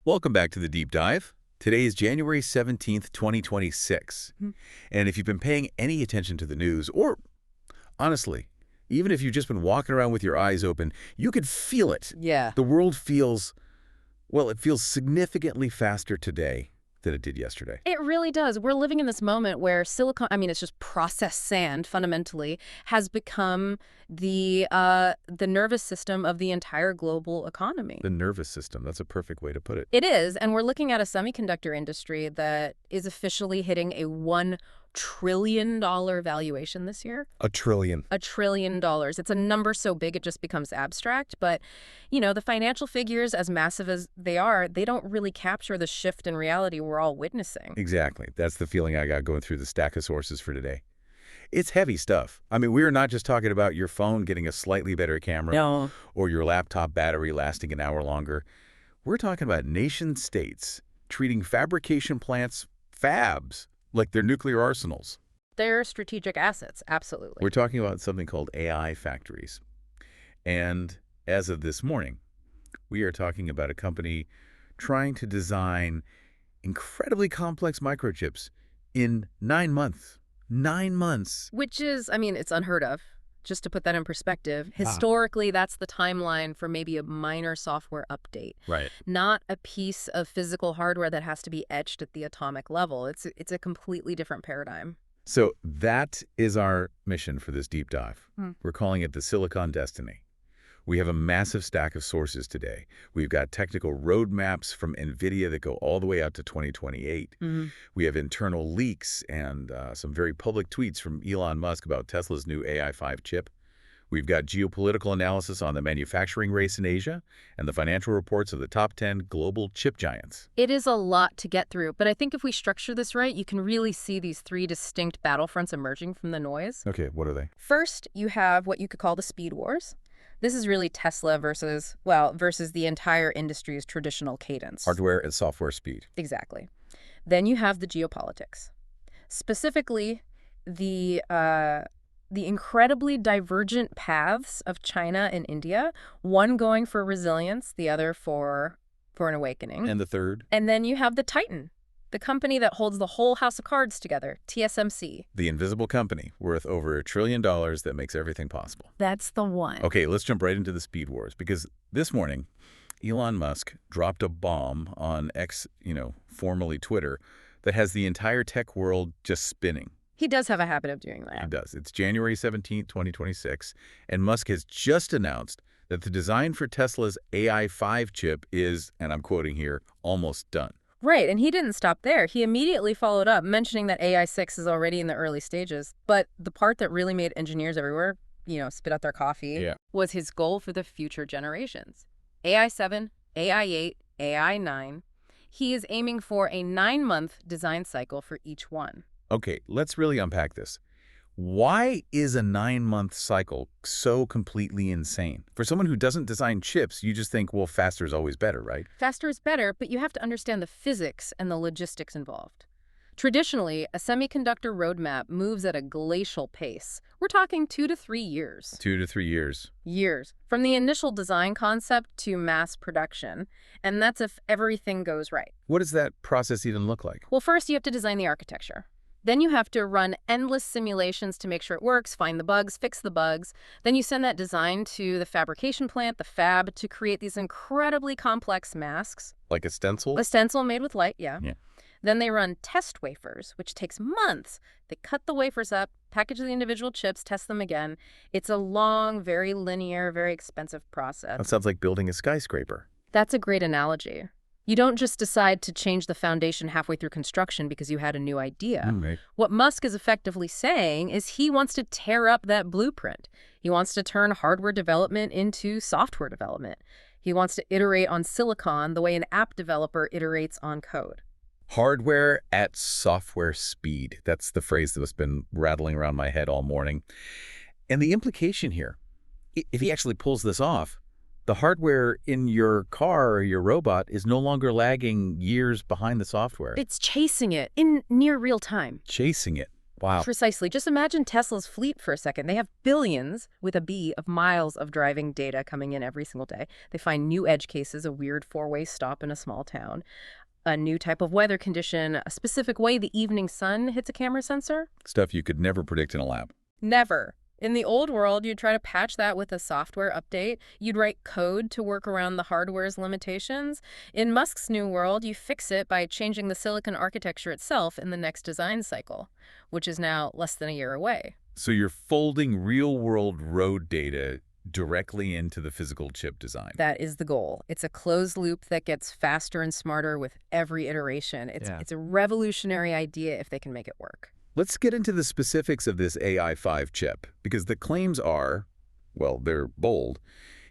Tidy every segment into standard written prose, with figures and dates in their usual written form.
Welcome back to the Deep Dive. Today is January 17th, 2026. And if you've been paying any attention to the news, or honestly, even if you've just been walking around with your eyes open, you could feel it. Yeah. The world feels, well, it feels significantly faster today than it did yesterday. It really does. We're living in this moment where it's just processed sand, fundamentally, has become the nervous system of the entire global economy. The nervous system, that's a perfect way to put it. It is, and we're looking at a semiconductor industry that is officially hitting a $1 trillion valuation this year. $1 trillion. $1 trillion. It's a number so big it just becomes abstract. But, the financial figures, as massive as they are, they don't really capture the shift in reality we're all witnessing. Exactly. That's the feeling I got going through the stack of sources for today. It's heavy stuff. I mean, we're not just talking about your phone getting a slightly better camera. No. Or your laptop battery lasting an hour longer. We're talking about nation-states treating fabrication plants, fabs, like they're nuclear arsenals. They're strategic assets, absolutely. We're talking about something called AI factories. And as of this morning, we are talking about a company trying to design incredibly complex microchips in 9 months. 9 months. Which is, it's unheard of. Just to put that in perspective, historically, that's the timeline for maybe a minor software update. Right. Not a piece of physical hardware that has to be etched at the atomic level. It's a completely different paradigm. So that is our mission for this deep dive. We're calling it the Silicon Destiny. We have a massive stack of sources today. We've got technical roadmaps from NVIDIA that go all the way out to 2028. We have internal leaks and some very public tweets from Elon Musk about Tesla's new AI5 chip. We've got geopolitical analysis on the manufacturing race in Asia and the financial reports of the top 10 global chip giants. It is a lot to get through, but I think if we structure this right, you can really see these three distinct battlefronts emerging from the noise. Okay, what are they? First, you have what you could call the speed wars. This is really Tesla versus the entire industry's traditional cadence. Hardware and software speed. Exactly. Then you have the geopolitics. Specifically, the incredibly divergent paths of China and India, one going for resilience, the other for an awakening. And the third? And then you have the Titan, the company that holds the whole house of cards together, TSMC. The invisible company worth over $1 trillion that makes everything possible. That's the one. Okay, let's jump right into the speed wars, because this morning, Elon Musk dropped a bomb on X, formerly Twitter, that has the entire tech world just spinning. He does have a habit of doing that. He does. It's January 17th, 2026, and Musk has just announced that the design for Tesla's AI5 chip is, and I'm quoting here, almost done. Right, and he didn't stop there. He immediately followed up, mentioning that AI6 is already in the early stages. But the part that really made engineers everywhere, spit out their coffee, was his goal for the future generations. AI7, AI8, AI9. He is aiming for a 9-month design cycle for each one. Okay, let's really unpack this. Why is a 9-month cycle so completely insane? For someone who doesn't design chips, you just think, well, faster is always better, right? Faster is better, but you have to understand the physics and the logistics involved. Traditionally, a semiconductor roadmap moves at a glacial pace. We're talking 2 to 3 years. 2 to 3 years. Years. From the initial design concept to mass production. And that's if everything goes right. What does that process even look like? Well, first you have to design the architecture. Then you have to run endless simulations to make sure it works, find the bugs, fix the bugs. Then you send that design to the fabrication plant, the fab, to create these incredibly complex masks. Like a stencil? A stencil made with light, yeah. Yeah. Then they run test wafers, which takes months. They cut the wafers up, package the individual chips, test them again. It's a long, very linear, very expensive process. That sounds like building a skyscraper. That's a great analogy. You don't just decide to change the foundation halfway through construction because you had a new idea. Right. What Musk is effectively saying is he wants to tear up that blueprint. He wants to turn hardware development into software development. He wants to iterate on silicon the way an app developer iterates on code. Hardware at software speed. That's the phrase that's been rattling around my head all morning. And the implication here, if he actually pulls this off, the hardware in your car or your robot is no longer lagging years behind the software. It's chasing it in near real time. Chasing it. Wow. Precisely. Just imagine Tesla's fleet for a second. They have billions, with a B, of miles of driving data coming in every single day. They find new edge cases, a weird four-way stop in a small town, a new type of weather condition, a specific way the evening sun hits a camera sensor. Stuff you could never predict in a lab. Never. In the old world, you'd try to patch that with a software update. You'd write code to work around the hardware's limitations. In Musk's new world, you fix it by changing the silicon architecture itself in the next design cycle, which is now less than a year away. So you're folding real-world road data directly into the physical chip design. That is the goal. It's a closed loop that gets faster and smarter with every iteration. It's a revolutionary idea if they can make it work. Let's get into the specifics of this AI5 chip, because the claims are, well, they're bold.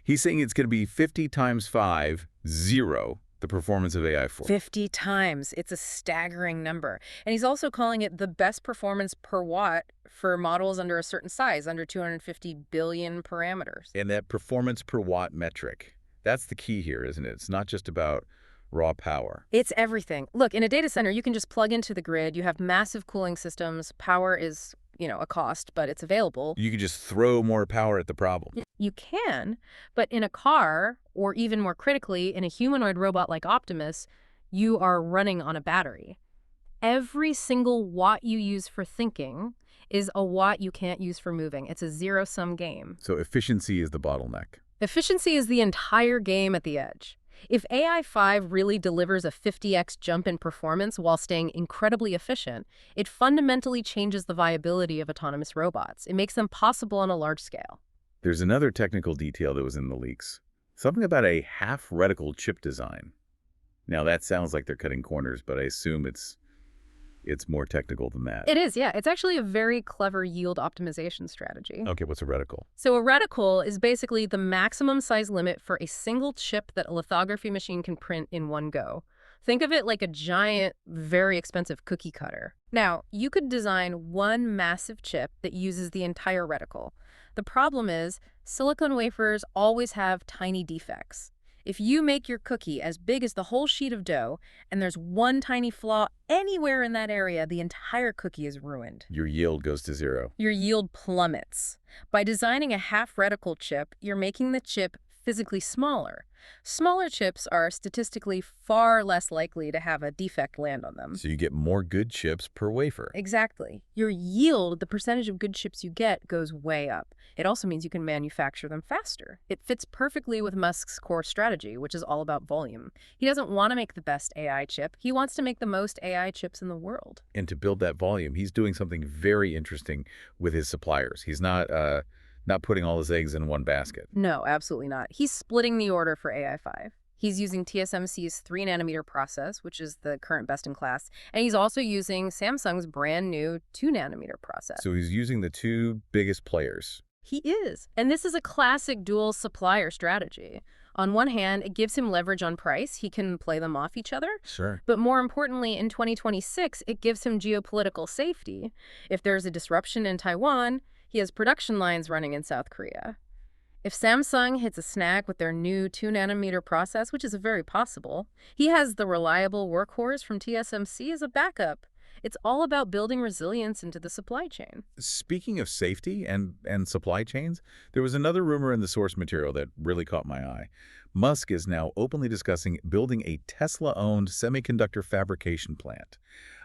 He's saying it's going to be 50 times 5, 0, the performance of AI4. 50 times. It's a staggering number. And he's also calling it the best performance per watt for models under a certain size, under 250 billion parameters. And that performance per watt metric, that's the key here, isn't it? It's not just about raw power. It's everything. Look, in a data center, you can just plug into the grid. You have massive cooling systems. Power is, a cost, but it's available. You can just throw more power at the problem. You can, but in a car, or even more critically, in a humanoid robot like Optimus, you are running on a battery. Every single watt you use for thinking is a watt you can't use for moving. It's a zero-sum game. So efficiency is the bottleneck. Efficiency is the entire game at the edge. If AI5 really delivers a 50x jump in performance while staying incredibly efficient, it fundamentally changes the viability of autonomous robots. It makes them possible on a large scale. There's another technical detail that was in the leaks. Something about a half-reticle chip design. Now, that sounds like they're cutting corners, but I assume it's more technical than that. It is, yeah. It's actually a very clever yield optimization strategy. Okay, what's a reticle? So a reticle is basically the maximum size limit for a single chip that a lithography machine can print in one go. Think of it like a giant, very expensive cookie cutter. Now, you could design one massive chip that uses the entire reticle. The problem is, silicon wafers always have tiny defects. If you make your cookie as big as the whole sheet of dough, and there's one tiny flaw anywhere in that area, the entire cookie is ruined. Your yield goes to 0. Your yield plummets. By designing a half-reticle chip, you're making the chip physically smaller. Smaller chips are statistically far less likely to have a defect land on them. So you get more good chips per wafer. Exactly. Your yield, the percentage of good chips you get, goes way up. It also means you can manufacture them faster. It fits perfectly with Musk's core strategy, which is all about volume. He doesn't want to make the best AI chip. He wants to make the most AI chips in the world. And to build that volume, he's doing something very interesting with his suppliers. He's not putting all his eggs in one basket. No, absolutely not. He's splitting the order for AI5. He's using TSMC's 3-nanometer process, which is the current best in class, and he's also using Samsung's brand new 2-nanometer process. So he's using the two biggest players. He is. And this is a classic dual supplier strategy. On one hand, it gives him leverage on price. He can play them off each other. Sure. But more importantly, in 2026, it gives him geopolitical safety. If there's a disruption in Taiwan, he has production lines running in South Korea. If Samsung hits a snag with their new 2-nanometer process, which is very possible, he has the reliable workhorse from TSMC as a backup. It's all about building resilience into the supply chain. Speaking of safety and supply chains, there was another rumor in the source material that really caught my eye. Musk is now openly discussing building a Tesla-owned semiconductor fabrication plant,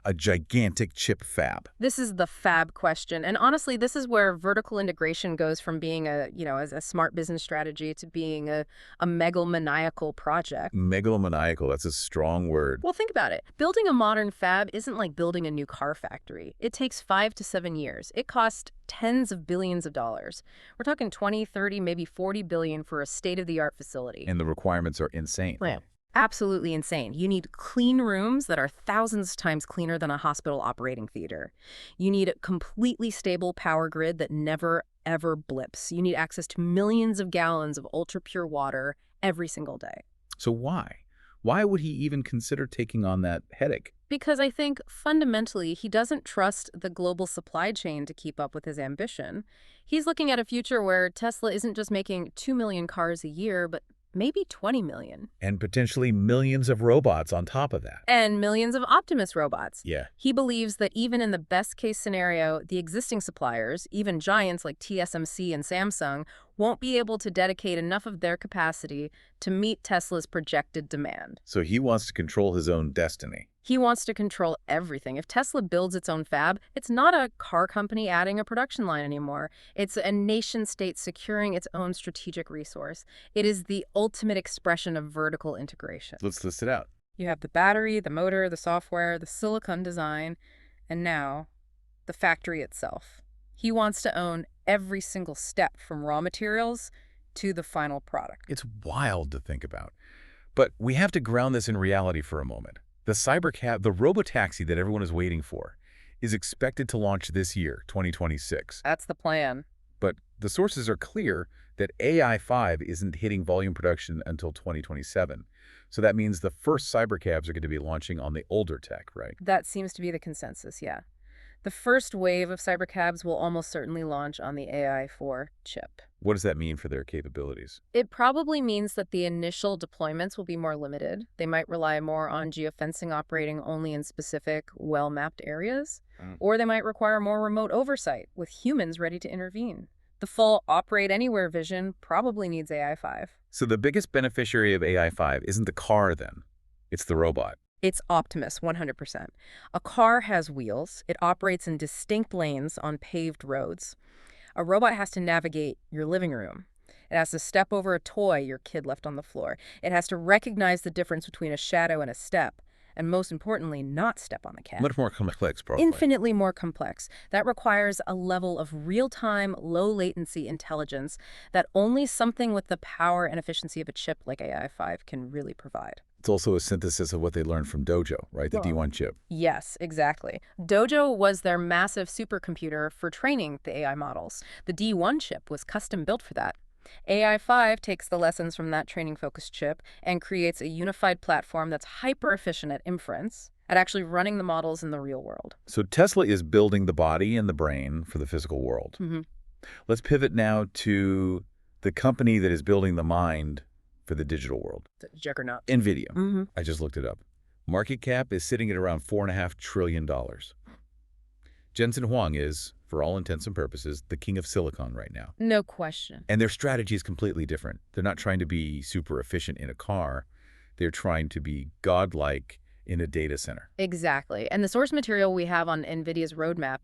a gigantic chip fab. This is the fab question. And honestly, this is where vertical integration goes from being as a smart business strategy to being a megalomaniacal project. Megalomaniacal, that's a strong word. Well, think about it. Building a modern fab isn't like building a new car factory. It takes 5 to 7 years. It costs tens of billions of dollars. We're talking 20, 30, maybe 40 billion for a state-of-the-art facility. And the requirements are insane. Right. Absolutely insane. You need clean rooms that are thousands of times cleaner than a hospital operating theater. You need a completely stable power grid that never, ever blips. You need access to millions of gallons of ultra-pure water every single day. So why? Why would he even consider taking on that headache? Because I think fundamentally he doesn't trust the global supply chain to keep up with his ambition. He's looking at a future where Tesla isn't just making 2 million cars a year, but maybe 20 million. And potentially millions of robots on top of that. And millions of Optimus robots. Yeah. He believes that even in the best-case scenario, the existing suppliers, even giants like TSMC and Samsung, won't be able to dedicate enough of their capacity to meet Tesla's projected demand. So he wants to control his own destiny. He wants to control everything. If Tesla builds its own fab, it's not a car company adding a production line anymore. It's a nation-state securing its own strategic resource. It is the ultimate expression of vertical integration. Let's list it out. You have the battery, the motor, the software, the silicon design, and now the factory itself. He wants to own every single step from raw materials to the final product. It's wild to think about. But we have to ground this in reality for a moment. The cybercab, the robotaxi that everyone is waiting for, is expected to launch this year, 2026. That's the plan. But the sources are clear that AI5 isn't hitting volume production until 2027. So that means the first cybercabs are going to be launching on the older tech, right? That seems to be the consensus, yeah. The first wave of cybercabs will almost certainly launch on the AI4 chip. What does that mean for their capabilities? It probably means that the initial deployments will be more limited. They might rely more on geofencing operating only in specific, well-mapped areas, or they might require more remote oversight with humans ready to intervene. The full operate anywhere vision probably needs AI5. So the biggest beneficiary of AI5 isn't the car then, it's the robot. It's Optimus, 100%. A car has wheels. It operates in distinct lanes on paved roads. A robot has to navigate your living room. It has to step over a toy your kid left on the floor. It has to recognize the difference between a shadow and a step. And most importantly, not step on the cat. Much more complex, probably. Infinitely more complex. That requires a level of real-time, low-latency intelligence that only something with the power and efficiency of a chip like AI5 can really provide. It's also a synthesis of what they learned from Dojo, right? The D1 chip. Yes, exactly. Dojo was their massive supercomputer for training the AI models. The D1 chip was custom built for that. AI5 takes the lessons from that training-focused chip and creates a unified platform that's hyper-efficient at inference, at actually running the models in the real world. So Tesla is building the body and the brain for the physical world. Let's pivot now to the company that is building the mind for the digital world. The juggernaut. NVIDIA. I just looked it up. Market cap is sitting at around $4.5 trillion. Jensen Huang is, for all intents and purposes, the king of silicon right now. No question. And their strategy is completely different. They're not trying to be super efficient in a car. They're trying to be godlike in a data center. Exactly. And the source material we have on NVIDIA's roadmap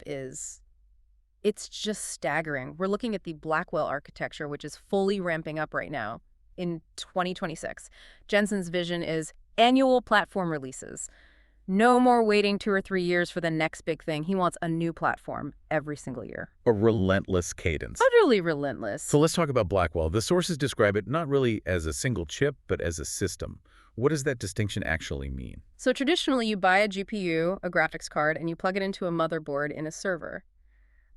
it's just staggering. We're looking at the Blackwell architecture, which is fully ramping up right now in 2026. Jensen's vision is annual platform releases. No more waiting 2 or 3 years for the next big thing. He wants a new platform every single year. A relentless cadence. Utterly relentless. So let's talk about Blackwell. The sources describe it not really as a single chip, but as a system. What does that distinction actually mean? So traditionally, you buy a GPU, a graphics card, and you plug it into a motherboard in a server.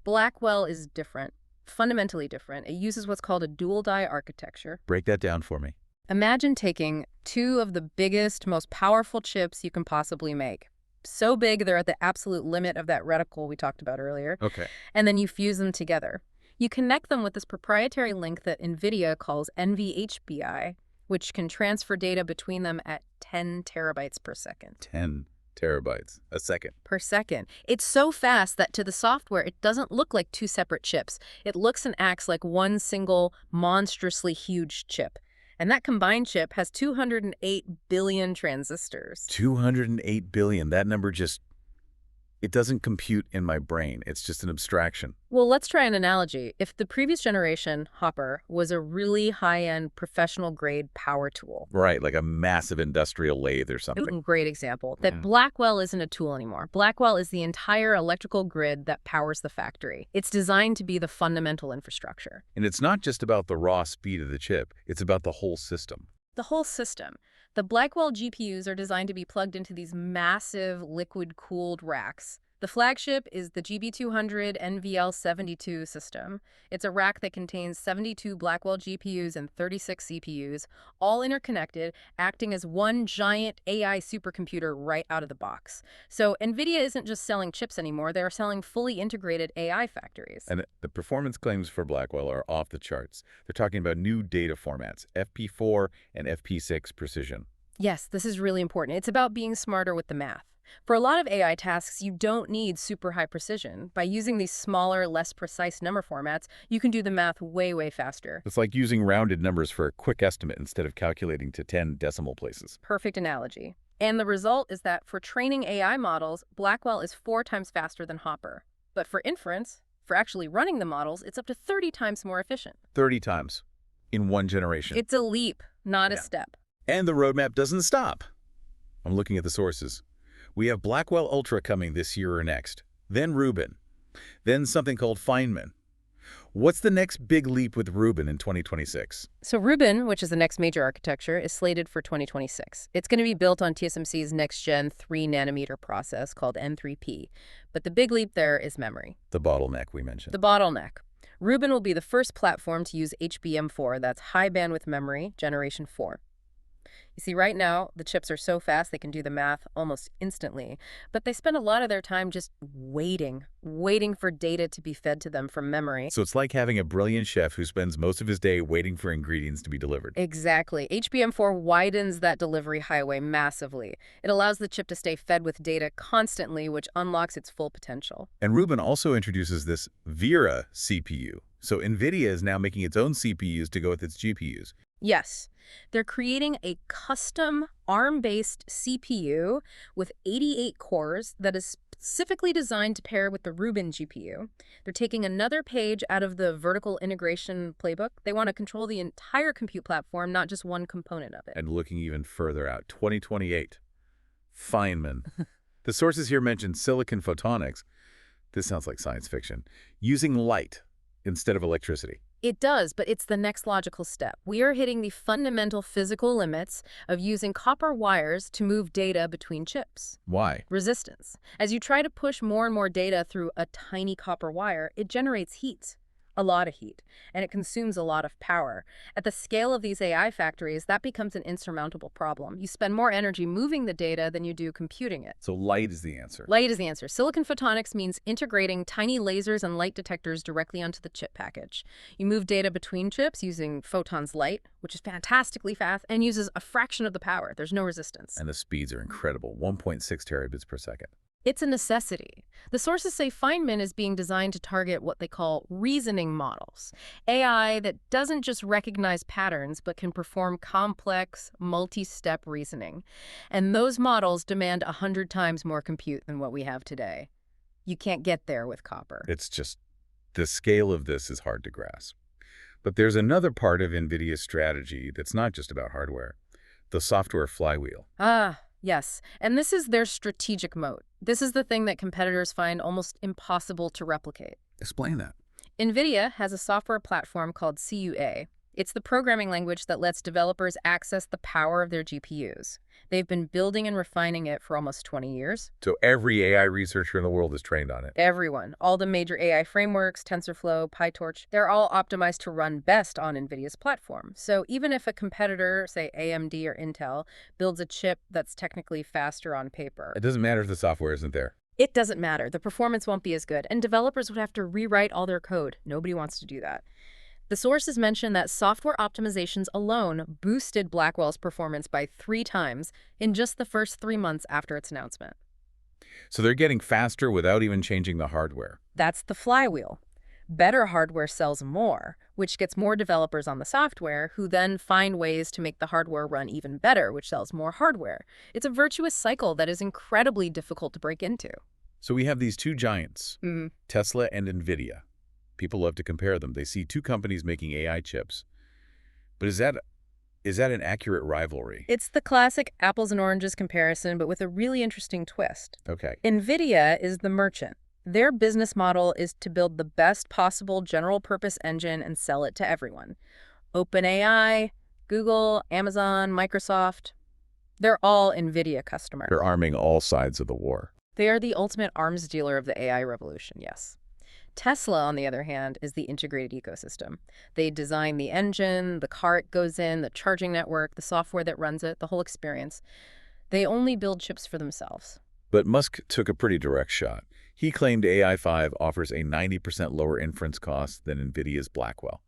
Blackwell is different, fundamentally different. It uses what's called a dual-die architecture. Break that down for me. Imagine taking 2 of the biggest, most powerful chips you can possibly make. So big, they're at the absolute limit of that reticle we talked about earlier. Okay. And then you fuse them together. You connect them with this proprietary link that NVIDIA calls NVHBI, which can transfer data between them at 10 terabytes per second. 10 terabytes a second. Per second. It's so fast that to the software, it doesn't look like 2 separate chips. It looks and acts like one single, monstrously huge chip. And that combined chip has 208 billion transistors. 208 billion. That number it doesn't compute in my brain. It's just an abstraction. Well, let's try an analogy. If the previous generation, Hopper, was a really high-end professional-grade power tool. Right, like a massive industrial lathe or something. Great example. That Blackwell isn't a tool anymore. Blackwell is the entire electrical grid that powers the factory. It's designed to be the fundamental infrastructure. And it's not just about the raw speed of the chip. It's about the whole system. The whole system. The Blackwell GPUs are designed to be plugged into these massive liquid-cooled racks The flagship is the GB200 NVL72 system. It's a rack that contains 72 Blackwell GPUs and 36 CPUs, all interconnected, acting as one giant AI supercomputer right out of the box. So NVIDIA isn't just selling chips anymore, they're selling fully integrated AI factories. And the performance claims for Blackwell are off the charts. They're talking about new data formats, FP4 and FP6 precision. Yes, this is really important. It's about being smarter with the math. For a lot of AI tasks, you don't need super high precision. By using these smaller, less precise number formats, you can do the math way, way faster. It's like using rounded numbers for a quick estimate instead of calculating to 10 decimal places. Perfect analogy. And the result is that for training AI models, Blackwell is 4 times faster than Hopper. But for inference, for actually running the models, it's up to 30 times more efficient. 30 times in one generation. It's a leap, not a step. And the roadmap doesn't stop. I'm looking at the sources. We have Blackwell Ultra coming this year or next, then Rubin, then something called Feynman. What's the next big leap with Rubin in 2026? So Rubin, which is the next major architecture, is slated for 2026. It's going to be built on TSMC's next-gen 3-nanometer process called N3P. But the big leap there is memory. The bottleneck we mentioned. The bottleneck. Rubin will be the first platform to use HBM4, that's high bandwidth memory, generation 4. You see, right now, the chips are so fast they can do the math almost instantly, but they spend a lot of their time just waiting for data to be fed to them from memory. So it's like having a brilliant chef who spends most of his day waiting for ingredients to be delivered. Exactly. HBM4 widens that delivery highway massively. It allows the chip to stay fed with data constantly, which unlocks its full potential. And Rubin also introduces this Vera CPU. So NVIDIA is now making its own CPUs to go with its GPUs. Yes. They're creating a custom ARM-based CPU with 88 cores that is specifically designed to pair with the Rubin GPU. They're taking another page out of the vertical integration playbook. They want to control the entire compute platform, not just one component of it. And looking even further out, 2028. Feynman. The sources here mention silicon photonics. This sounds like science fiction. Using light instead of electricity. It does, but it's the next logical step. We are hitting the fundamental physical limits of using copper wires to move data between chips. Why? Resistance. As you try to push more and more data through a tiny copper wire, it generates heat. A lot of heat, and it consumes a lot of power. At the scale of these AI factories, that becomes an insurmountable problem. You spend more energy moving the data than you do computing it. So light is the answer. Light is the answer. Silicon photonics means integrating tiny lasers and light detectors directly onto the chip package. You move data between chips using photons light, which is fantastically fast and uses a fraction of the power. There's no resistance. And the speeds are incredible, 1.6 terabits per second. It's a necessity. The sources say Feynman is being designed to target what they call reasoning models, AI that doesn't just recognize patterns but can perform complex, multi-step reasoning. And those models demand 100 times more compute than what we have today. You can't get there with copper. It's just, the scale of this is hard to grasp. But there's another part of NVIDIA's strategy that's not just about hardware, the software flywheel. Yes, and this is their strategic moat. This is the thing that competitors find almost impossible to replicate. Explain that. NVIDIA has a software platform called CUA. It's the programming language that lets developers access the power of their GPUs. They've been building and refining it for almost 20 years. So every AI researcher in the world is trained on it. Everyone. All the major AI frameworks, TensorFlow, PyTorch, they're all optimized to run best on NVIDIA's platform. So even if a competitor, say AMD or Intel, builds a chip that's technically faster on paper, It doesn't matter if the software isn't there. it doesn't matter. The performance won't be as good, and developers would have to rewrite all their code. Nobody wants to do that. The sources mention that software optimizations alone boosted Blackwell's performance by 3 times in just the first 3 months after its announcement. So they're getting faster without even changing the hardware. That's the flywheel. Better hardware sells more, which gets more developers on the software, who then find ways to make the hardware run even better, which sells more hardware. It's a virtuous cycle that is incredibly difficult to break into. So we have these two giants, Tesla and NVIDIA. People love to compare them. They see two companies making AI chips. But is that an accurate rivalry? It's the classic apples and oranges comparison, but with a really interesting twist. Okay. NVIDIA is the merchant. Their business model is to build the best possible general-purpose engine and sell it to everyone. OpenAI, Google, Amazon, Microsoft, they're all NVIDIA customers. They're arming all sides of the war. They are the ultimate arms dealer of the AI revolution, yes. Tesla, on the other hand, is the integrated ecosystem. They design the engine, the car it goes in, the charging network, the software that runs it, the whole experience. They only build chips for themselves. But Musk took a pretty direct shot. He claimed AI5 offers a 90% lower inference cost than NVIDIA's Blackwell.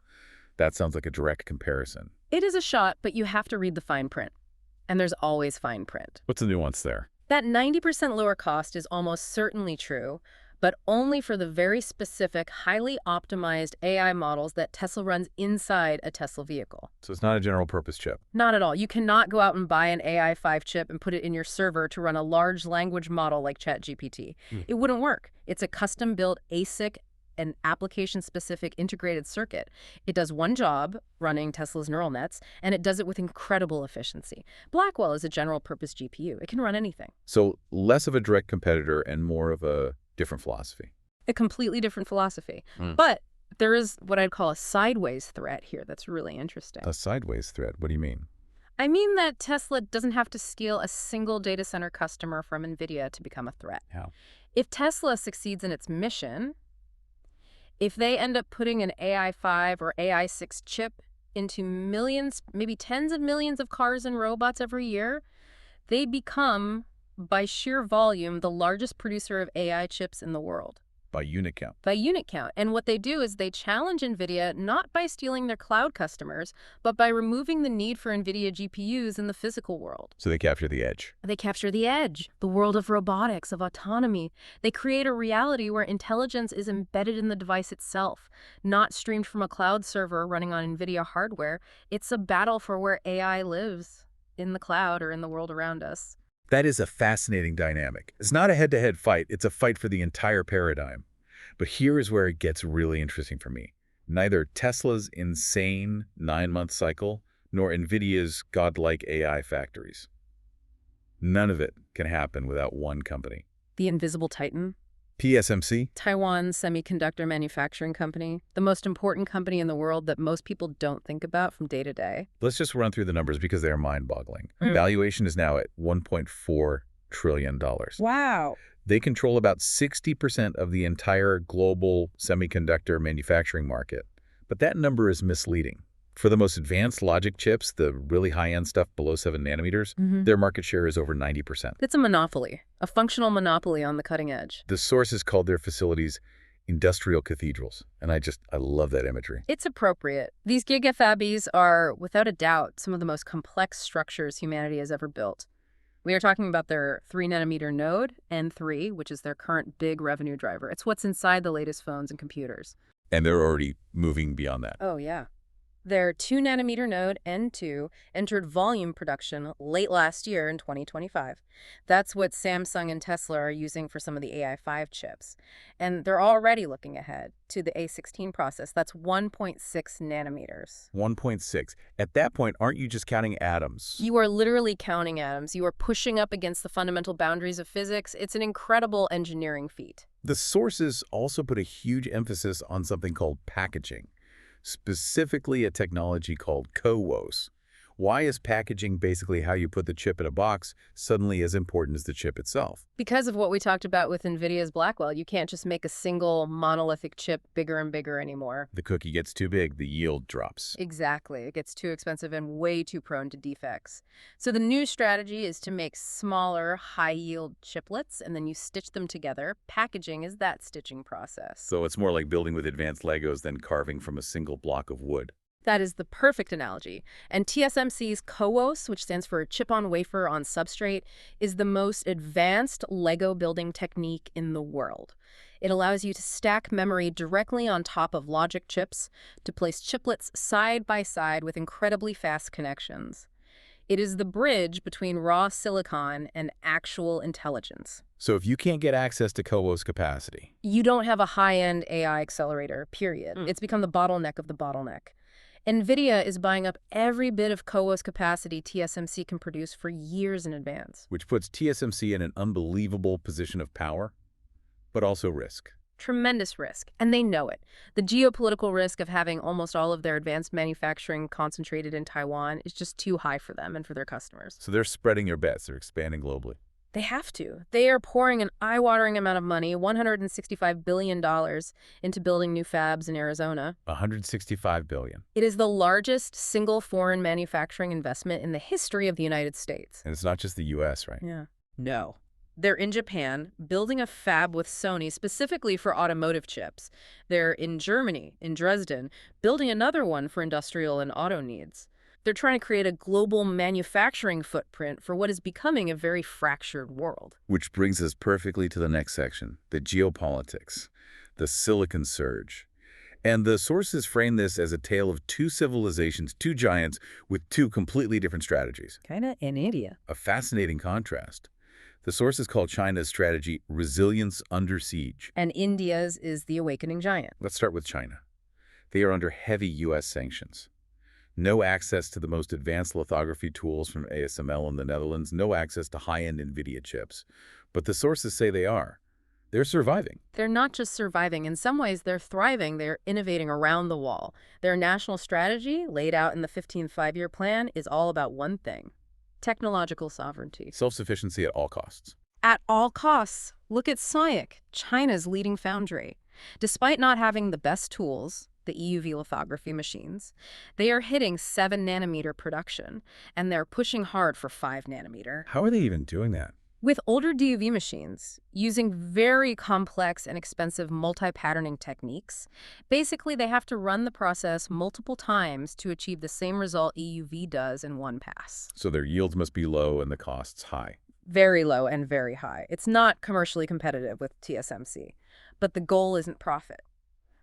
That sounds like a direct comparison. It is a shot, but you have to read the fine print. And there's always fine print. What's the nuance there? That 90% lower cost is almost certainly true, but only for the very specific, highly optimized AI models that Tesla runs inside a Tesla vehicle. So it's not a general-purpose chip? Not at all. You cannot go out and buy an AI5 chip and put it in your server to run a large language model like ChatGPT. It wouldn't work. It's a custom-built ASIC, an application-specific integrated circuit. It does one job, running Tesla's neural nets, and it does it with incredible efficiency. Blackwell is a general-purpose GPU. It can run anything. So less of a direct competitor and more of a different philosophy. A completely different philosophy. But there is what I'd call a sideways threat here that's really interesting. A sideways threat? What do you mean? I mean that Tesla doesn't have to steal a single data center customer from NVIDIA to become a threat. How? If Tesla succeeds in its mission, if they end up putting an AI5 or AI6 chip into millions, maybe tens of millions of cars and robots every year, they become, by sheer volume, the largest producer of AI chips in the world. By unit count. By unit count. And what they do is they challenge NVIDIA not by stealing their cloud customers, but by removing the need for NVIDIA GPUs in the physical world. So they capture the edge. They capture the edge, the world of robotics, of autonomy. They create a reality where intelligence is embedded in the device itself, not streamed from a cloud server running on NVIDIA hardware. It's a battle for where AI lives, in the cloud or in the world around us. That is a fascinating dynamic. It's not a head-to-head fight. It's a fight for the entire paradigm. But here is where it gets really interesting for me. Neither Tesla's insane 9-month cycle nor NVIDIA's godlike AI factories. None of it can happen without one company. The invisible titan? TSMC? Taiwan's semiconductor manufacturing company, the most important company in the world that most people don't think about from day to day. Let's just run through the numbers because they are mind-boggling. Valuation is now at $1.4 trillion. Wow. They control about 60% of the entire global semiconductor manufacturing market. But that number is misleading. For the most advanced logic chips, the really high-end stuff below 7 nanometers, their market share is over 90%. It's a monopoly, a functional monopoly on the cutting edge. The sources called their facilities industrial cathedrals, and I love that imagery. It's appropriate. These gigafabs are, without a doubt, some of the most complex structures humanity has ever built. We are talking about their 3-nanometer node, N3, which is their current big revenue driver. It's what's inside the latest phones and computers. And they're already moving beyond that. Oh, yeah. Their 2-nanometer node, N2, entered volume production late last year in 2025. That's what Samsung and Tesla are using for some of the AI5 chips. And they're already looking ahead to the A16 process. That's 1.6 nanometers. 1.6. At that point, aren't you just counting atoms? You are literally counting atoms. You are pushing up against the fundamental boundaries of physics. It's an incredible engineering feat. The sources also put a huge emphasis on something called packaging. Specifically a technology called CoWoS. Why is packaging, basically how you put the chip in a box, suddenly as important as the chip itself? Because of what we talked about with NVIDIA's Blackwell, you can't just make a single monolithic chip bigger and bigger anymore. The cookie gets too big, the yield drops. Exactly. It gets too expensive and way too prone to defects. So the new strategy is to make smaller, high-yield chiplets, and then you stitch them together. Packaging is that stitching process. So it's more like building with advanced Legos than carving from a single block of wood. That is the perfect analogy. And TSMC's CoWoS, which stands for chip-on-wafer on substrate, is the most advanced Lego building technique in the world. It allows you to stack memory directly on top of logic chips to place chiplets side by side with incredibly fast connections. It is the bridge between raw silicon and actual intelligence. So if you can't get access to CoWoS capacity, you don't have a high-end AI accelerator, period. It's become the bottleneck of the bottleneck. NVIDIA is buying up every bit of CoWoS capacity TSMC can produce for years in advance. Which puts TSMC in an unbelievable position of power, but also risk. Tremendous risk, and they know it. The geopolitical risk of having almost all of their advanced manufacturing concentrated in Taiwan is just too high for them and for their customers. So they're spreading your bets. They're expanding globally. They have to. They are pouring an eye-watering amount of money, $165 billion, into building new fabs in Arizona. $165 billion. It is the largest single foreign manufacturing investment in the history of the United States. And it's not just the U.S., right? Yeah. No. They're in Japan, building a fab with Sony specifically for automotive chips. They're in Germany, in Dresden, building another one for industrial and auto needs. They're trying to create a global manufacturing footprint for what is becoming a very fractured world. Which brings us perfectly to the next section, the geopolitics, the silicon surge. And the sources frame this as a tale of two civilizations, two giants, with two completely different strategies. Kinda in India. A fascinating contrast. The sources call China's strategy resilience under siege. And India's is the awakening giant. Let's start with China. They are under heavy U.S. sanctions. No access to the most advanced lithography tools from ASML in the Netherlands, no access to high-end NVIDIA chips. But the sources say they are. They're surviving. They're not just surviving. In some ways, they're thriving. They're innovating around the wall. Their national strategy, laid out in the 15th Five-Year Plan, is all about one thing: technological sovereignty. Self-sufficiency at all costs. At all costs. Look at SIAC, China's leading foundry. Despite not having the best tools, the EUV lithography machines, they are hitting 7-nanometer production, and they're pushing hard for 5-nanometer. How are they even doing that? With older DUV machines, using very complex and expensive multi-patterning techniques, basically they have to run the process multiple times to achieve the same result EUV does in one pass. So their yields must be low and the costs high. Very low and very high. It's not commercially competitive with TSMC. But the goal isn't profit.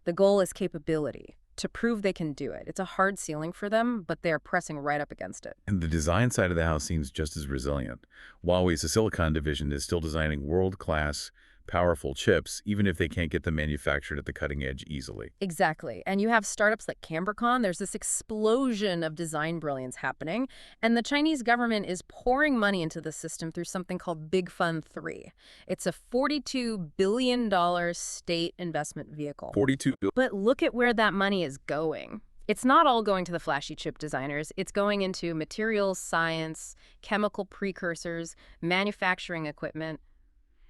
The goal is capability, to prove they can do it. It's a hard ceiling for them, but they're pressing right up against it. And the design side of the house seems just as resilient. Huawei's Silicon division is still designing world-class, powerful chips, even if they can't get them manufactured at the cutting edge easily. Exactly. And you have startups like Cambricon. There's this explosion of design brilliance happening, and the Chinese government is pouring money into the system through something called Big Fund 3. It's a $42 billion state investment vehicle. $42 billion. But look at where that money is going. It's not all going to the flashy chip designers. It's going into materials science, chemical precursors, manufacturing equipment,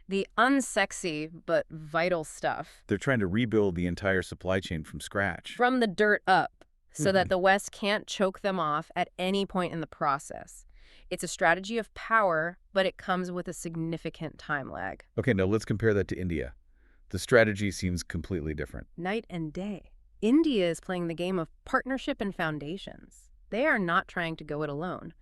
the unsexy but vital stuff. They're trying to rebuild the entire supply chain from scratch. From the dirt up, so that the West can't choke them off at any point in the process. It's a strategy of power, but it comes with a significant time lag. Okay, now let's compare that to India. The strategy seems completely different. Night and day. India is playing the game of partnership and foundations. They are not trying to go it alone.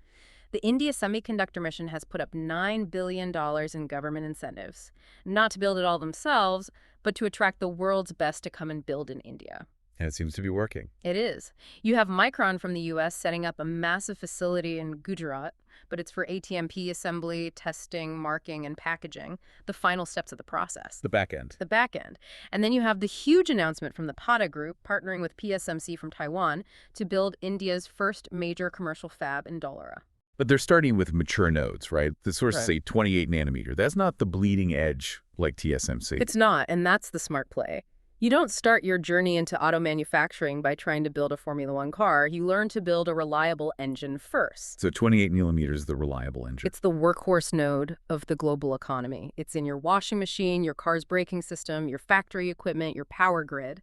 The India semiconductor mission has put up $9 billion in government incentives, not to build it all themselves, but to attract the world's best to come and build in India. And it seems to be working. It is. You have Micron from the U.S. setting up a massive facility in Gujarat, but it's for ATMP assembly, testing, marking, and packaging, the final steps of the process. The back end. The back end. And then you have the huge announcement from the PATA Group, partnering with PSMC from Taiwan, to build India's first major commercial fab in Dholera. But they're starting with mature nodes, right? The sources say 28 nanometer. That's not the bleeding edge like TSMC. It's not, and that's the smart play. You don't start your journey into auto manufacturing by trying to build a Formula One car. You learn to build a reliable engine first. So 28 millimeters is the reliable engine. It's the workhorse node of the global economy. It's in your washing machine, your car's braking system, your factory equipment, your power grid.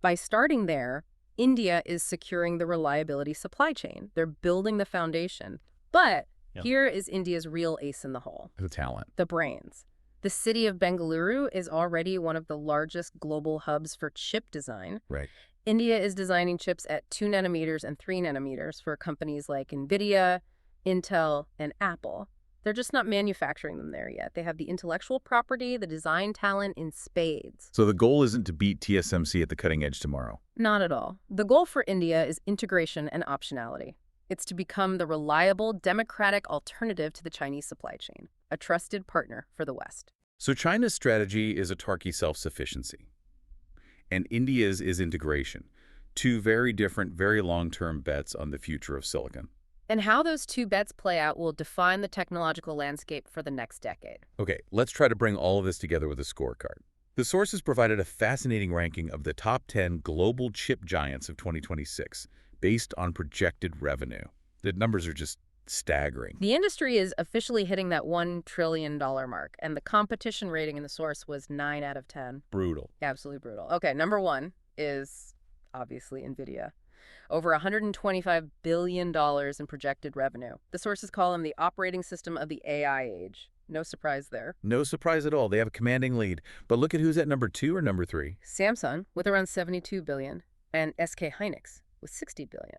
By starting there, India is securing the reliability supply chain. They're building the foundation. But here is India's real ace in the hole. The talent. The brains. The city of Bengaluru is already one of the largest global hubs for chip design. Right. India is designing chips at 2 nanometers and 3 nanometers for companies like NVIDIA, Intel, and Apple. They're just not manufacturing them there yet. They have the intellectual property, the design talent in spades. So the goal isn't to beat TSMC at the cutting edge tomorrow? Not at all. The goal for India is integration and optionality. It's to become the reliable, democratic alternative to the Chinese supply chain, a trusted partner for the West. So China's strategy is autarky self-sufficiency, and India's is integration. Two very different, very long-term bets on the future of silicon. And how those two bets play out will define the technological landscape for the next decade. Okay, let's try to bring all of this together with a scorecard. The sources provided a fascinating ranking of the top 10 global chip giants of 2026, based on projected revenue. The numbers are just Staggering. The industry is officially hitting that $1 trillion mark, and the competition rating in the source was 9 out of 10. Brutal. Absolutely brutal. Okay, number one is obviously NVIDIA. Over $125 billion in projected revenue. The sources call them the operating system of the AI age. No surprise there. No surprise at all. They have a commanding lead. But look at who's at number 2 or number 3. Samsung with around $72 billion and SK Hynix with $60 billion.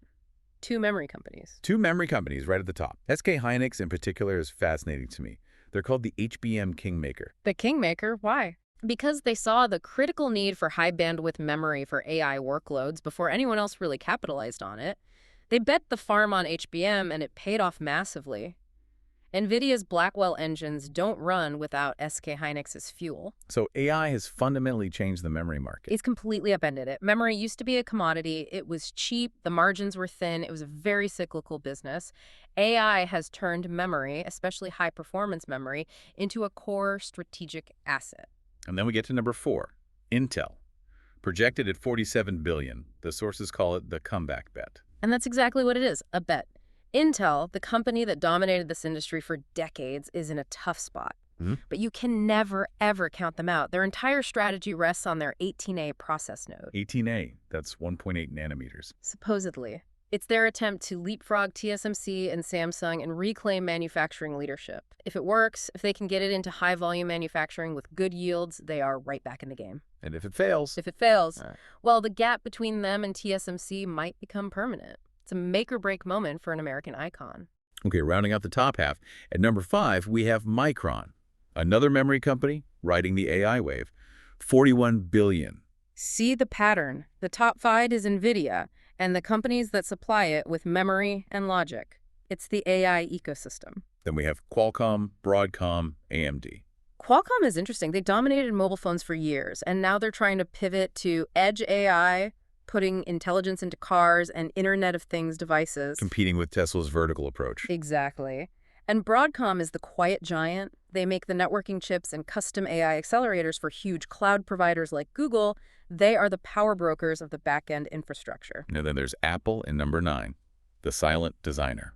Two memory companies. Two memory companies right at the top. SK Hynix in particular is fascinating to me. They're called the HBM Kingmaker. The Kingmaker? Why? Because they saw the critical need for high bandwidth memory for AI workloads before anyone else really capitalized on it. They bet the farm on HBM and it paid off massively. NVIDIA's Blackwell engines don't run without SK Hynix's fuel. So AI has fundamentally changed the memory market. It's completely upended it. Memory used to be a commodity. It was cheap. The margins were thin. It was a very cyclical business. AI has turned memory, especially high-performance memory, into a core strategic asset. And then we get to number 4, Intel. Projected at $47 billion, the sources call it the comeback bet. And that's exactly what it is, a bet. Intel, the company that dominated this industry for decades, is in a tough spot. But you can never, ever count them out. Their entire strategy rests on their 18A process node. 18A, that's 1.8 nanometers. Supposedly. It's their attempt to leapfrog TSMC and Samsung and reclaim manufacturing leadership. If it works, if they can get it into high-volume manufacturing with good yields, they are right back in the game. And if it fails? If it fails, well, the gap between them and TSMC might become permanent. It's a make-or-break moment for an American icon. Okay, rounding out the top half, at number 5, we have Micron, another memory company riding the AI wave. $41 billion. See the pattern. The top 5 is NVIDIA, and the companies that supply it with memory and logic. It's the AI ecosystem. Then we have Qualcomm, Broadcom, AMD. Qualcomm is interesting. They dominated mobile phones for years, and now they're trying to pivot to edge AI, putting intelligence into cars and Internet of Things devices. Competing with Tesla's vertical approach. Exactly. And Broadcom is the quiet giant. They make the networking chips and custom AI accelerators for huge cloud providers like Google. They are the power brokers of the back-end infrastructure. And then there's Apple in number 9, the silent designer.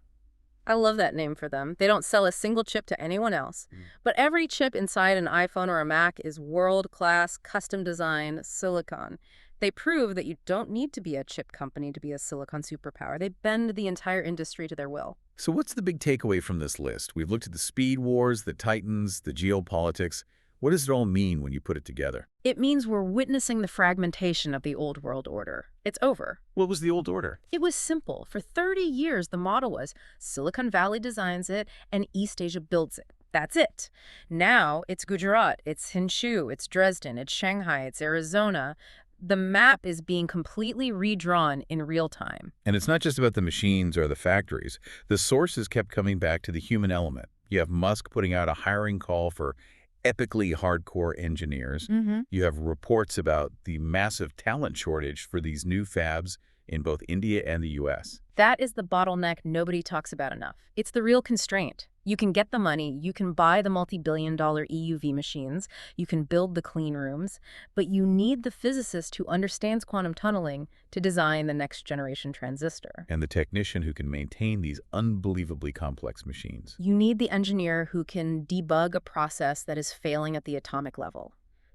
I love that name for them. They don't sell a single chip to anyone else. But every chip inside an iPhone or a Mac is world-class, custom-designed silicon. They prove that you don't need to be a chip company to be a silicon superpower. They bend the entire industry to their will. So what's the big takeaway from this list? We've looked at the speed wars, the titans, the geopolitics. What does it all mean when you put it together? It means we're witnessing the fragmentation of the old world order. It's over. What was the old order? It was simple. For 30 years, the model was Silicon Valley designs it and East Asia builds it. That's it. Now it's Gujarat, it's Hsinchu, it's Dresden, it's Shanghai, it's Arizona. The map is being completely redrawn in real time. And it's not just about the machines or the factories. The sources kept coming back to the human element. You have Musk putting out a hiring call for epically hardcore engineers. You have reports about the massive talent shortage for these new fabs in both India and the U.S. That is the bottleneck nobody talks about enough. It's the real constraint. You can get the money, you can buy the multi-billion-dollar EUV machines, you can build the clean rooms, but you need the physicist who understands quantum tunneling to design the next generation transistor. And the technician who can maintain these unbelievably complex machines. You need the engineer who can debug a process that is failing at the atomic level.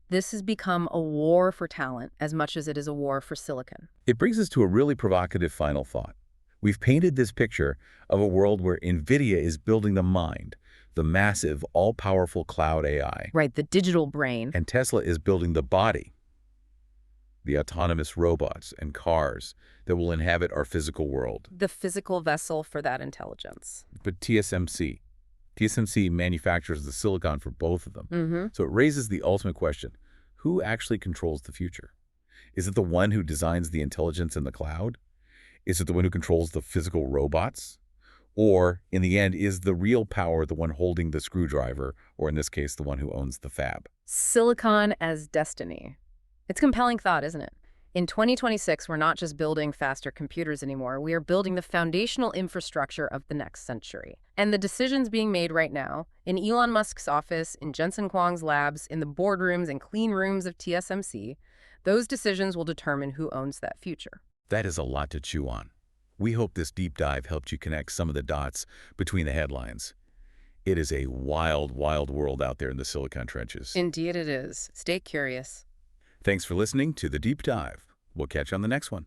This has become a war for talent as much as it is a war for silicon. It brings us to a really provocative final thought. We've painted this picture of a world where NVIDIA is building the mind, the massive, all-powerful cloud AI. Right, the digital brain. And Tesla is building the body, the autonomous robots and cars that will inhabit our physical world. The physical vessel for that intelligence. But TSMC manufactures the silicon for both of them. So it raises the ultimate question, who actually controls the future? Is it the one who designs the intelligence in the cloud? Is it the one who controls the physical robots? Or, in the end, is the real power the one holding the screwdriver, or in this case, the one who owns the fab? Silicon as destiny. It's a compelling thought, isn't it? In 2026, we're not just building faster computers anymore. We are building the foundational infrastructure of the next century. And the decisions being made right now, in Elon Musk's office, in Jensen Huang's labs, in the boardrooms and clean rooms of TSMC, those decisions will determine who owns that future. That is a lot to chew on. We hope this deep dive helped you connect some of the dots between the headlines. It is a wild, wild world out there in the silicon trenches. Indeed it is. Stay curious. Thanks for listening to The Deep Dive. We'll catch you on the next one.